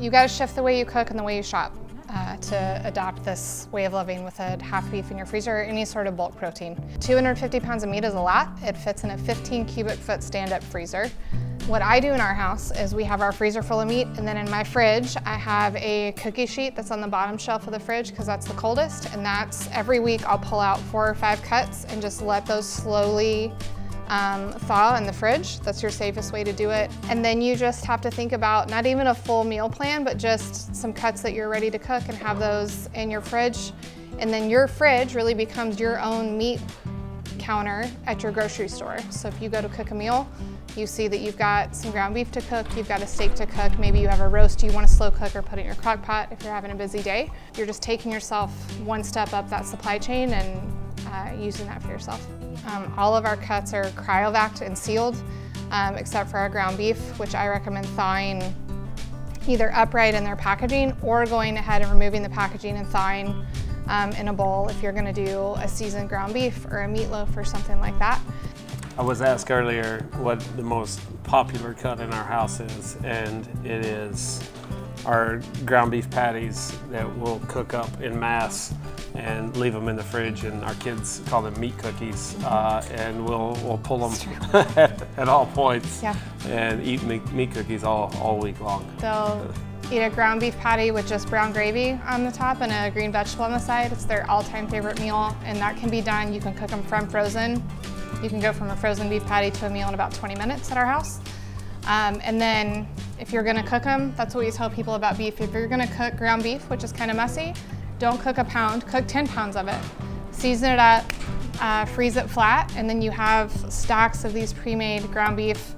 You gotta shift the way you cook and the way you shop to adopt this way of living with a half beef in your freezer or any sort of bulk protein. 250 pounds of meat is a lot. It fits in a 15 cubic foot stand-up freezer. What I do in our house is we have our freezer full of meat, and then in my fridge I have a cookie sheet that's on the bottom shelf of the fridge because that's the coldest, and that's every week I'll pull out 4 or 5 cuts and just let those slowly thaw in the fridge. That's your safest way to do it. And then you just have to think about not even a full meal plan, but just some cuts that you're ready to cook and have those in your fridge. And then your fridge really becomes your own meat counter at your grocery store. So if you go to cook a meal, you see that you've got some ground beef to cook, you've got a steak to cook, maybe you have a roast you want to slow cook or put it in your crock pot if you're having a busy day. You're just taking yourself one step up that supply chain and using that for yourself. All of our cuts are cryo-vac'd and sealed, except for our ground beef, which I recommend thawing either upright in their packaging or going ahead and removing the packaging and thawing in a bowl if you're going to do a seasoned ground beef or a meatloaf or something like that. I was asked earlier what the most popular cut in our house is, and it is our ground beef patties that we'll cook up in mass and leave them in the fridge, and our kids call them meat cookies, and we'll pull them at all points and eat meat cookies all week long. They'll eat a ground beef patty with just brown gravy on the top and a green vegetable on the side. It's their all-time favorite meal, and that can be done. You can cook them from frozen. You can go from a frozen beef patty to a meal in about 20 minutes at our house. And then if you're gonna cook them, that's what we tell people about beef. If you're gonna cook ground beef, which is kind of messy, don't cook a pound, cook 10 pounds of it. Season it up, freeze it flat, and then you have stacks of these pre-made ground beef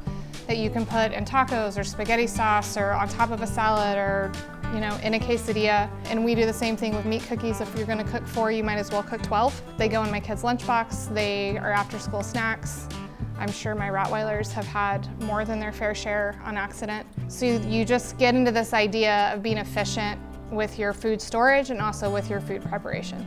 that you can put in tacos or spaghetti sauce or on top of a salad or in a quesadilla. And we do the same thing with meat cookies. If you're gonna cook 4, you might as well cook 12. They go in my kids' lunchbox. They are after school snacks. I'm sure my Rottweilers have had more than their fair share on accident. So you just get into this idea of being efficient with your food storage and also with your food preparation.